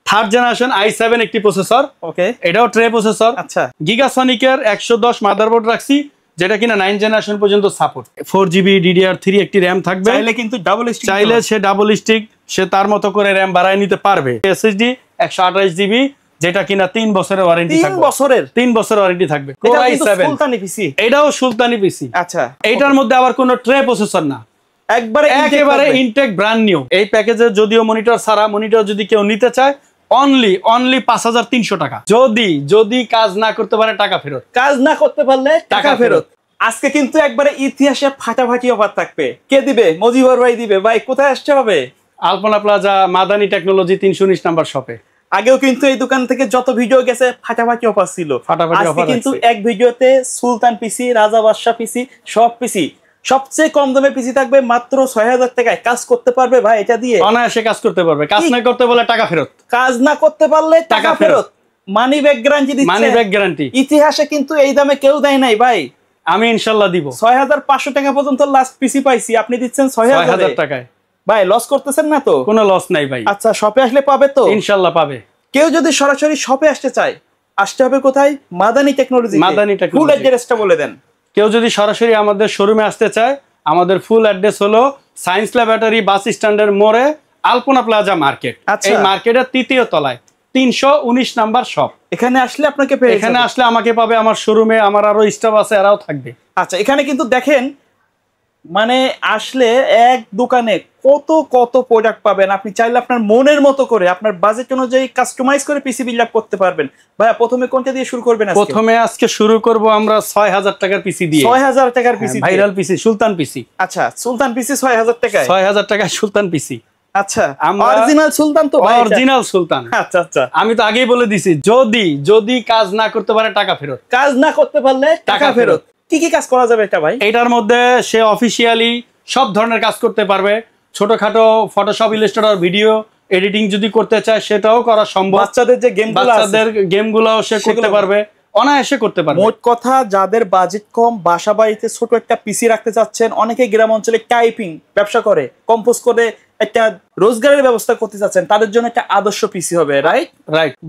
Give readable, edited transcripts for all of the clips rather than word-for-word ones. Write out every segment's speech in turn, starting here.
Third generation i7 একটি processor. ওকে, এটাও tray processor. আচ্ছা, গিগাসনিকের 110 মাদারবোর্ড রাখছি, যেটা কিনা 9 জেনারেশন পর্যন্ত সাপোর্ট। 4GB DDR3 একটি র্যাম থাকবে। চাইলে কিন্তু ডাবল স্টিক, চাইলে সে ডাবল স্টিক সে তার মতো করে র্যাম বাড়ায় নিতে পারবে। SSD 128GB, যেটা কিনা 3 বছরের ওয়ারেন্টি থাকবে। 3 বছরের ওয়ারেন্টি থাকবে। Core i7 সুলতানি পিসি, এটাও সুলতানি পিসি। আচ্ছা, এটার মধ্যে আবার কোনো ট্রে প্রসেসর না, একেবারে ইনটেক ব্র্যান্ড নিউ। এই প্যাকেজে যদিও মনিটর ছাড়া, মনিটর যদি কেউ নিতে চায় অনলি 5300 টাকা। যদি কাজ না করতে পারে টাকা ফেরত, কাজ না করতে পারলে টাকা ফেরত। আজকে কিন্তু একবারে ইতিহাসে ফাটাফাটি অফার থাকবে। কে দিবে? মজিবর ভাই দিবে। ভাই কোথায় আসতে হবে? আলপনা প্লাজা, মাদানী টেকনোলজি 319 নাম্বার শপে। আগেও কিন্তু এই দোকান থেকে যত ভিডিও গেছে ফাটাফাটি অফার ছিল। আজকে কিন্তু এক ভিডিওতে সুলতান পিসি, রাজা বাদশা পিসি, সব পিসি, সবচেয়ে কম দামে পিসি থাকবে মাত্র 6000 টাকায়। কাজ করতে পারবে ভাই এটা দিয়ে? অনায়াসে কাজ করতে পারবে। কাজ না করতে বলে টাকা ফেরত, কাজ না করতে পারলে টাকা ফেরত। মানি ব্যাক গ্যারান্টি দিচ্ছে। মানি ব্যাক গ্যারান্টি ইতিহাসে কিন্তু এই দামে কেউ দেয় নাই ভাই। আমি ইনশাআল্লাহ দিব। 6500 টাকা পর্যন্ত লাস্ট পিসি পাইছি, আপনি দিচ্ছেন 6000 টাকায়। ভাই লস করতেছেন না তো? কোনো লস নাই ভাই। আচ্ছা, শপে আসলে পাবে তো? ইনশাআল্লাহ পাবে। কেউ যদি সরাসরি শপে আসতে চায়, আসতে হবে কোথায়? মাদানী টেকনোলজি। মাদানী টেকনোলজি। ফুল অ্যাড্রেসটা বলে দেন। কেউ যদি সরাসরি আমাদের শোরুমে আসতে চায়, আমাদের ফুল অ্যাড্রেস হলো সায়েন্স ল্যাবরেটরি বাস স্ট্যান্ডের মোড়ে, আলপনা প্লাজা মার্কেট। এই মার্কেটের 3য় তলায় 319 নাম্বার শপ। এখানে আসলে আপনাকে পেয়ে, এখানে আসলে আমাকে পাবে। আমার শোরুমে আমার আরো স্টাফ আছে, এরাও থাকবে। আচ্ছা, এখানে কিন্তু দেখেন, মানে আসলে এক দোকানে কত কত প্রোডাক্ট পাবেন। আপনি চাইলে আপনার মনের মতো করে, আপনার বাজেট অনুযায়ী কাস্টমাইজ করে পিসি বিল্ড আপ করতে পারবেন। ভাইয়া প্রথমে কোনটা দিয়ে শুরু করবেন? প্রথমে আজকে শুরু করব আমরা 6000 টাকার পিসি দিয়ে। 6000 টাকার পিসি, ভাইরাল পিসি, সুলতান পিসি। আচ্ছা, সুলতান পিসি 6000 টাকায়। 6000 টাকায় সুলতান পিসি। আচ্ছা, অরিজিনাল সুলতান তো ভাই? অরিজিনাল সুলতান। আচ্ছা আচ্ছা, আমি তো আগেই বলে দিছি, যদি কাজ না করতে পারে টাকা ফেরত, কাজ না করতে পারলে টাকা ফেরত। কি কি কাজ করা যাবে এটা ভাই? এটার মধ্যে সে অফিসিয়ালি সব ধরনের কাজ করতে পারবে। ছোটখাটো ফটোশপ, ইলাস্ট্রেটর, ভিডিও এডিটিং যদি করতে চায় সেটাও করা সম্ভব। বাচ্চাদের যে গেমগুলো আছে, বাচ্চাদের গেমগুলোও সে করতে পারবে, অনায়াসে করতে পারবে। মোট কথা, যাদের বাজেট কম, বাসা বাড়িতে ছোট একটা পিসি রাখতে চাচ্ছেন, অনেকে গ্রাম অঞ্চলে টাইপিং ব্যবসা করে, কম্পোজ করে একটা রোজগারের ব্যবস্থা করতে চাচ্ছেন, তাদের জন্য একটা আদর্শ পিসি হবে। রাইট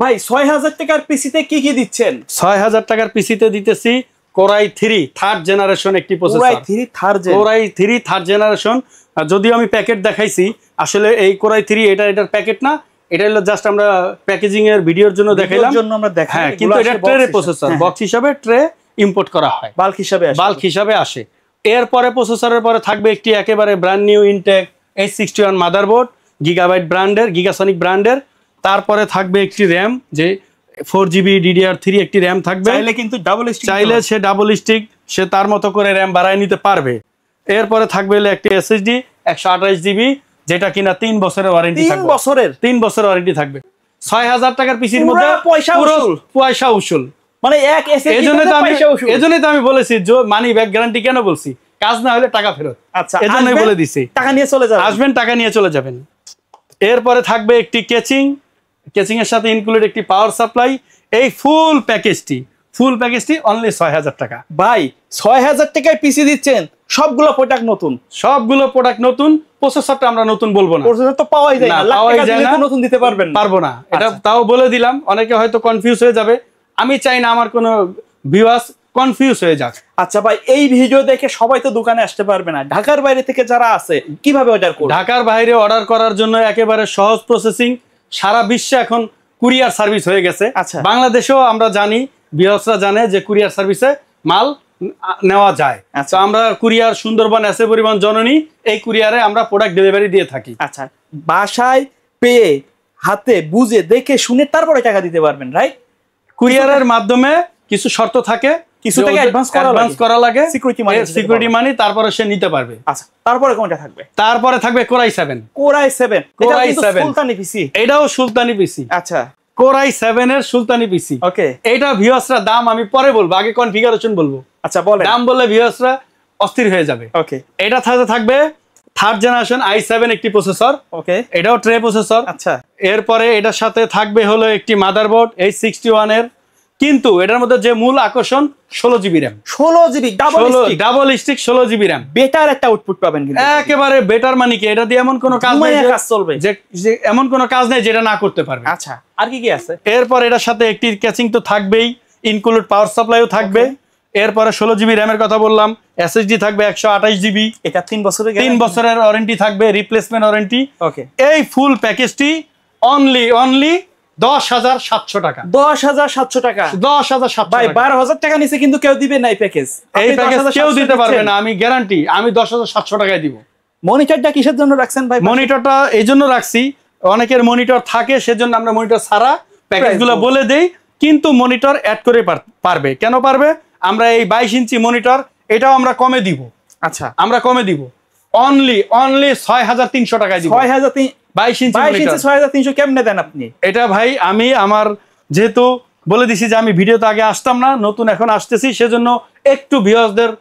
ভাই, 6000 টাকার পিসিতে কি কি দিচ্ছেন? 6000 টাকার পিসিতে দিতেছি Core i3 থার্ড জেনারেশন একটি processor. Core i3 third generation. যদিও আমি প্যাকেট দেখাইছি, আসলে এই Core i3 এটার প্যাকেট না, এটা হলো জাস্ট আমরা প্যাকেজিং এর ভিডিওর জন্য দেখাইলাম। হ্যাঁ, কিন্তু এটা ট্রে প্রসেসর, বক্স হিসাবে ট্রে ইম্পোর্ট করা হয়, বাল্ক হিসাবে আসে। এরপরে প্রসেসরের পরে থাকবে একটি একেবারে brand new Intech H61 motherboard, Gigabyte ব্র্যান্ডের, গিগাসনিক ব্র্যান্ডের। তারপরে থাকবে একটি র্যাম, যে 4GB DDR3 একটি র্যাম থাকবে। চাইলে সে ডাবল স্টিক সে তার মতো করে র্যাম বাড়ায় নিতে পারবে। এরপরে থাকবে একটি SSD 128GB, যেটা কিনা 3 বছরের ওয়ারেন্টি থাকবে। 3 বছরের ওয়ারেন্টি থাকবে। 6000 টাকার পিসির মধ্যে পয়সা উসুল। মানে এক SSD এজন্যই তো আমি বলেছি মানি ব্যাক গ্যারান্টি কেন বলছি, কাজ না হলে টাকা ফেরত। আচ্ছা, এজন্যই বলে দিছি, টাকা নিয়ে চলে যাবেন। আসবেন, টাকা নিয়ে চলে যাবেন। এরপরে থাকবে একটি কেচিং এর সাথে ইনক্লুড একটি পাওয়ার সাপ্লাই। এই ফুল প্যাকেজটি অনলি 6000 টাকা। ভাই 6000 টাকায় পিসি দিচ্ছেন, সবগুলো প্রোডাক্ট নতুন। প্রসেসরটা আমরা নতুন বলবো না, প্রসেসর তো পাওয়াই যায় না, নতুন দিতে পারবো না। এটা তাও বলে দিলাম, অনেকে হয়তো কনফিউজ হয়ে যাবে। আমি চাই না আমার কোনো ভিউয়ার্স কনফিউজ হয়ে যাক। আচ্ছা ভাই, এই ভিডিও দেখে সবাই তো দোকানে আসতে পারবে না, ঢাকার বাইরে থেকে যারা আছে কিভাবে অর্ডার করবে? ঢাকার বাইরে অর্ডার করার জন্য একেবারে সহজ প্রসেসিং। সারা বিশ্বে এখন কুরিয়ার সার্ভিস হয়ে গেছে। বাংলাদেশেও আমরা জানি, ভিউয়ার্সরা জানে যে কুরিয়ার সার্ভিসে মাল নেওয়া যায়। তো আমরা কুরিয়ার সুন্দরবন, এসএ পরিবহন, জননী, এই কুরিয়ারে আমরা প্রোডাক্ট ডেলিভারি দিয়ে থাকি। আচ্ছা, বাসায় পেয়ে হাতে বুঝে দেখে শুনে তারপরে টাকা দিতে পারবেন, রাইট? কুরিয়ারের মাধ্যমে কিছু শর্ত থাকে, কিছু টাকা অ্যাডভান্স করা লাগে, সিকিউরিটি মানি, তারপরে সে নিতে পারবে। আচ্ছা, তারপরে কোনটা থাকবে? তারপরে থাকবে Core i7। এটা কিন্তু সুলতানি পিসি। এটাও সুলতানি পিসি। আচ্ছা, Core i7 এর সুলতানি পিসি। ওকে, এটা ভিউয়ার্সরা দাম আমি পরে বলবো, আগে কনফিগারেশন বলবো। আচ্ছা বলেন। দাম বললে ভিউয়ার্সরা অস্থির হয়ে যাবে। ওকে, এটা থাকবে থার্ড জেনারেশন i7 একটি প্রসেসর। ওকে, এটাও ট্রে প্রসেসর। আচ্ছা, এরপরে এটার সাথে থাকবে হলো একটি মাদারবোর্ড H61 এর কিন্তু এটার মধ্যে যে মূল আকর্ষণ 16 GB RAM, 16 GB double stick 16 GB RAM, better একটা আউটপুট পাবেন কিন্তু একেবারে বেটার। মানে কি এটা দিয়ে এমন কোনো কাজ নেই কাজ চলবে, যে এমন কোনো কাজ নেই যেটা না করতে পারবে। আচ্ছা আর কি কি আছে? এরপর এটার সাথে একটি ক্যাচিং তো থাকবেই, ইনক্লুড পাওয়ার সাপ্লাইও থাকবে। এরপরে 16 জিবি র্যামের কথা বললাম, এসএসডি থাকবে 128 জিবি, এটা 3 বছরের ওয়ারেন্টি থাকবে, রিপ্লেসমেন্ট ওয়ারেন্টি। ওকে, এই ফুল প্যাকেজটি অনলি 10,700 টাকা। 10,700 টাকা, 10,700 ভাই 12,000 টাকা নিচে কিন্তু কেউ দিবে না এই প্যাকেজ। এই প্যাকেজ কেউ দিতে পারবে না, আমি গ্যারান্টি, আমি 10,700 টাকায় দিব। মনিটরটা কিসের জন্য রাখছেন ভাই? মনিটরটা এই জন্য রাখছি, অনেকের মনিটর থাকে সেজন্য আমরা মনিটর ছাড়া প্যাকেজগুলো বলে দেই, কিন্তু মনিটর অ্যাড করে পারবে। কেন পারবে? আমরা এই 22 ইঞ্চি মনিটর এটাও আমরা কমে দিব। আচ্ছা, আমরা কমে দিব অনলি 6,300 টাকায় দিব। 22 ইঞ্চি 6,300 কেমনে দেন আপনি? এটা ভাই আমি আমার যেহেতু বলে দিছি যে আমি ভিডিওতে আগে আসতাম না, নতুন এখন আসতেছি, সেজন্য একটু ভিউয়ারদের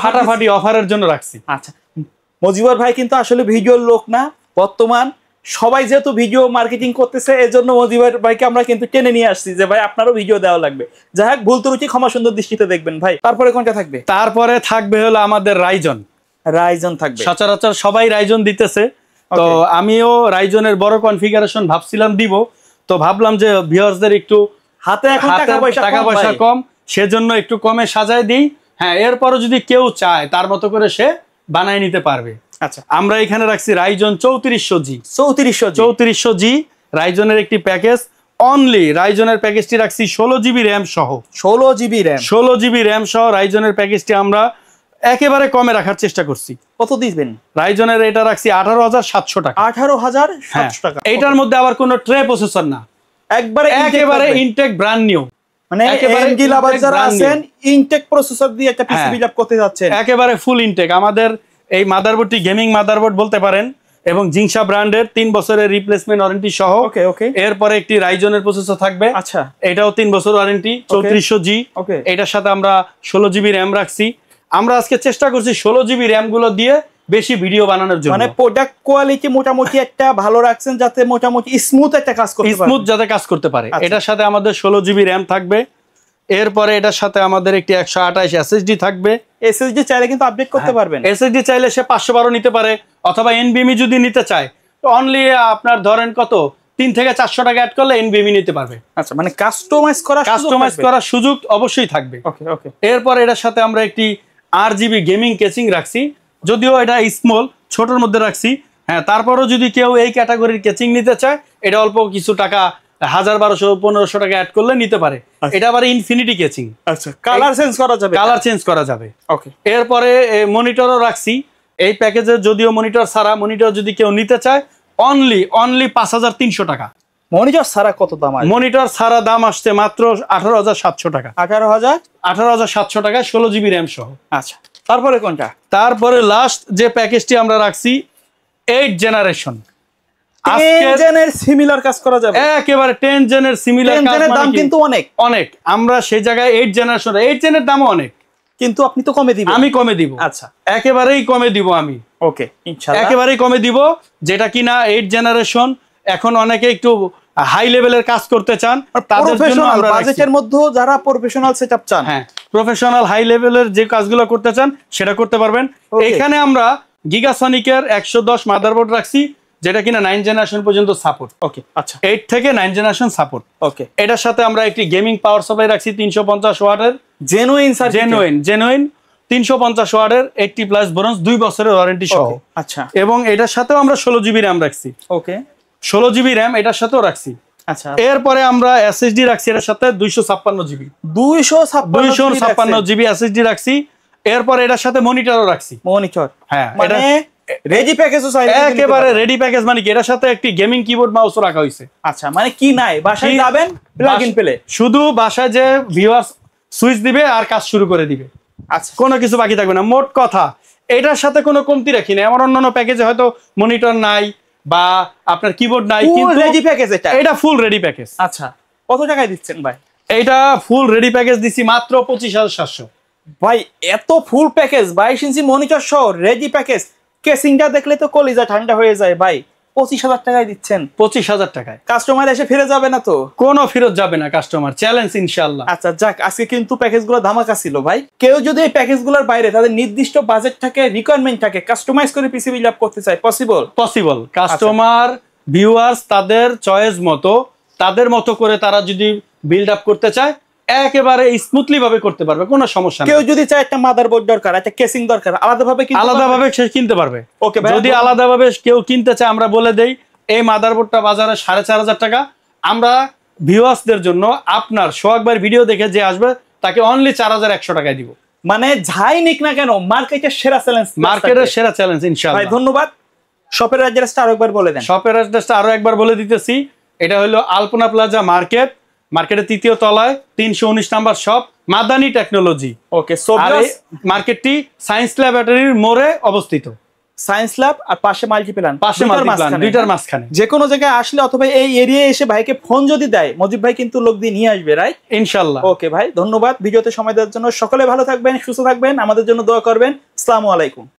ফাটাফাটি অফারের জন্য রাখছি। আচ্ছা, মজিবর ভাই কিন্তু আসলে ভিডিওর লোক না, বর্তমান সবাই যেহেতু ভিডিও মার্কেটিং করতেছে এজন্য মজিবর ভাইকে আমরা কিন্তু টেনে নিয়ে আসছি যে ভাই আপনারও ভিডিও দেওয়া লাগবে। যাই হোক, ভুল ত্রুটি ক্ষমা সুন্দর দৃষ্টিতে দেখবেন ভাই। তারপরে কোনটা থাকবে? তারপরে থাকবে হলো আমাদের রাইজন থাকবে। সচরাচর সবাই রাইজন দিতেছে, তো আমিও রাইজনের বড় কনফিগারেশন ভাবছিলাম দিব, তো ভাবলাম যে ভিউয়ারদের একটু হাতে এখন টাকা পয়সা কম, সেজন্য একটু কমে সাজায় দিই। হ্যাঁ, এরপরও যদি কেউ চায় তার মতো করে সে বানায় নিতে পারবে। আচ্ছা, আমরা এখানে রাখছি রাইজন 3400G রাইজনের একটি প্যাকেজ। অনলি রাইজনের প্যাকেজটি রাখছি 16 জিবি র্যাম সহ, 16 জিবি র্যাম সহ রাইজনের প্যাকেজটি আমরা একেবারে কমে রাখার চেষ্টা করছি। কত দিবেন? রাইজনের এটা রাখছি 18,700 টাকা। 18,700 টাকা। এইটার মধ্যে আবার কোনো ট্রে প্রসেসর না, একেবারে ইনটেক ব্র্যান্ড নিউ, মানে এমডি লাভার যারা আছেন ইনটেক প্রসেসর দিয়ে একটা পিসি বিল্ড আপ করতে যাচ্ছেন, একেবারে ফুল ইনটেক। আমাদের এই মাদারবোর্ডটি গেমিং মাদারবোর্ড বলতে পারেন, এবং জিংসা ব্র্যান্ডের 3 বছরের রিপ্লেসমেন্ট ওয়ারেন্টি সহ। এরপরে একটি রাইজনের প্রসেসর থাকবে। আচ্ছা, এটাও 3 বছর ওয়ারেন্টি, 3400G। এটার সাথে আমরা 16 জিবি র্যাম রাখছি। আমরা আজকে চেষ্টা করছি 16 জিবি র্যাম গুলো দিয়ে বেশি ভিডিও বানানোর জন্য, মানে প্রোডাক্ট কোয়ালিটি মোটামুটি একটা ভালো রাখছেন যাতে মোটামুটি স্মুথ একটা কাজ করতে পারে, স্মুথ যাতে কাজ করতে পারে। এটার সাথে আমাদের 16 জিবি র্যাম থাকবে। এরপরে এটার সাথে আমাদের একটি 128 এসএসডি থাকবে। এসএসডি চাইলে কিন্তু আপডেট করতে পারবেন। এসএসডি চাইলে সে 512 নিতে পারে, অথবা এনভিএমই যদি নিতে চায় অনলি আপনার ধরেন কত 3 থেকে 400 টাকা অ্যাড করলে এনভিএমই নিতে পারবে। আচ্ছা, মানে কাস্টমাইজ করার সুযোগ অবশ্যই থাকবে। এরপর এটার সাথে আমরা একটি RGB গেমিং কেচিং রাখছি, যদিও এটা স্মল ছোটর মধ্যে রাখছি। হ্যাঁ, তারপরও যদি কেউ এই ক্যাটাগরির কেচিং নিতে চায়, এটা অল্প কিছু টাকা 1,000-1,200-1,500 টাকা অ্যাড করলে নিতে পারে। এটা আবার ইনফিনিটি কেচিং। আচ্ছা, কালার চেঞ্জ করা যাবে। ওকে, এরপরে মনিটরও রাখছি এই প্যাকেজে, যদিও মনিটর ছাড়া, মনিটর যদি কেউ নিতে চায় অনলি 5,300 টাকা। মনিটর ছাড়া কত দাম? মনিটর ছাড়া দাম আসছে মাত্র 18,700 টাকা। 18,700 টাকা 16 জিবি র্যাম সহ। আচ্ছা, তারপরে কোনটা? তারপরে লাস্ট যে প্যাকেজটি আমরা রাখছি 8 জেনারেশন। 10 জেনের সিমিলার কাজ করা যাবে, একেবারে 10 জেনের সিমিলার কাজ। দাম কিন্তু অনেক আমরা সেই জায়গায় 8 জেনারেশন, 8 জেনের দামও অনেক, কিন্তু আপনি তো কমে দিবেন। আমি কমে দিব। আচ্ছা, একেবারেই কমে দিব আমি। ওকে, ইনশাআল্লাহ একেবারেই কমে দিব, যেটা কিনা 8 জেনারেশন। এখন অনেকে একটু হাই লেভেলের কাজ করতে চান, তাদের জন্য আমরা বাজেটের মধ্যে যারা প্রফেশনাল সেটআপ চান, হ্যাঁ, প্রফেশনাল হাই লেভেলের যে কাজগুলো করতে চান সেটা করতে পারবেন। এখানে আমরা গিগাসনিকের 110 মাদারবোর্ড রাখছি, যেটা কিনা 9 জেনারেশন পর্যন্ত সাপোর্ট। ওকে, আচ্ছা, 8 থেকে 9 জেনারেশন সাপোর্ট। ওকে, এটার সাথে আমরা একটি গেমিং পাওয়ার সাপ্লাই রাখছি 350 ওয়াটের, জেনুইন 350 ওয়াটের 80+ ব্রোঞ্জ 2 বছরের ওয়ারেন্টি সহ। আচ্ছা, এবং এটার সাথেও আমরা 16 জিবি র্যাম রাখছি। ওকে, 16 জিবি র্যাম এটার সাথেও রাখছি। আচ্ছা, এরপরে আমরা এসএসডি রাখছি এর সাথে 256 জিবি, 256 জিবি এসএসডি রাখছি। এরপর এটার সাথে মনিটরও রাখছি। মনিটর, হ্যাঁ, মানে রেডি প্যাকেজও চাইলে একেবারে রেডি প্যাকেজ। মানে কি, এর সাথে একটি গেমিং কিবোর্ড মাউসও রাখা হয়েছে। আচ্ছা, মানে কি নাই, বাসায় যাবেন প্লাগ ইন পেলে শুধু বাসায় যে ভিউয়ার্স সুইচ দিবে আর কাজ শুরু করে দিবে। আচ্ছা, কোনো কিছু বাকি থাকবে না। মোট কথা এটার সাথে কোনো কমতি রাখি না। আমার অন্যান্য প্যাকেজে হয়তো মনিটর নাই বা আপনার কিবোর্ড নাই, কিন্তু রেডি প্যাকেজ এটা ফুল রেডি প্যাকেজ। আচ্ছা, কত টাকায় দিচ্ছেন ভাই? এটা ফুল রেডি প্যাকেজ দিছি মাত্র 25,700। ভাই, এত ফুল প্যাকেজ 22 ইঞ্চি মনিটর সহ রেডি প্যাকেজ, কেসিংটা দেখলে তো কলিজা ঠান্ডা হয়ে যায় ভাই। 25,000 টাকায় দিচ্ছেন। 25,000 টাকায় কাস্টমার এসে ফিরে যাবে না তো? কোনো ফেরত যাবে না কাস্টমার, চ্যালেঞ্জ ইনশাআল্লাহ। আচ্ছা যাক, আজকে কিন্তু প্যাকেজগুলো ধামাকা ছিল ভাই। কেউ যদি এই প্যাকেজগুলোর বাইরে তাদের নির্দিষ্ট বাজেট থাকে, রিকোয়ারমেন্ট থাকে, কাস্টমাইজ করে পিসি বিল্ড আপ করতে চায়, পসিবল? পসিবল। কাস্টমার ভিউয়ার্স তাদের চয়েস মতো, তাদের মতো করে তারা যদি বিল্ড আপ করতে চায় একেবারে স্মুথলি ভাবে করতে পারবে, কোনো সমস্যা নেই। কেউ যদি চায় একটা মাদারবোর্ড দরকার, একটা কেসিং দরকার, আলাদাভাবে সে কিনতে পারবে। ওকে ভাই, যদি আলাদাভাবে কেউ কিনতে চায় আমরা বলে দেই এই মাদারবোর্ডটা বাজারে 4,500 টাকা। আমরা ভিউয়ার্সদের জন্য আপনার সোহাগ ভাইয়ের ভিডিও দেখে যে আসবে তাকে অনলি 4,100 টাকায় দিব। মানে যাই নিক না কেন মার্কেটের সেরা চ্যালেঞ্জ, মার্কেটের সেরা চ্যালেঞ্জ ইনশাআল্লাহ। ভাই ধন্যবাদ। শপের অ্যাড্রেসটা আরেকবার বলে দেন। শপের অ্যাড্রেসটা আরো একবার বলে দিতেছি। এটা হলো আলপনা প্লাজা মার্কেট, মার্কেটের 3য় তলায় 319 নাম্বার শপ, মাদানী টেকনোলজি। ওকে, সো মার্কেটটি সায়েন্স ল্যাবরেটরির মোড়ে অবস্থিত। সায়েন্স ল্যাব আর পাশে মাল্টিপ্ল্যান, দুইটার মাঝখানে। যে কোনো জায়গায় আসলে অথবা এই এরিয়ায় এসে ভাইকে ফোন যদি দেয়, মজিব ভাই কিন্তু লোক দিয়ে নিয়ে আসবে, রাইট? ইনশাআল্লাহ। ওকে ভাই, ধন্যবাদ ভিডিওতে সময় দেওয়ার জন্য। সকলে ভালো থাকবেন, সুস্থ থাকবেন, আমাদের জন্য দোয়া করবেন। আসসালামু আলাইকুম।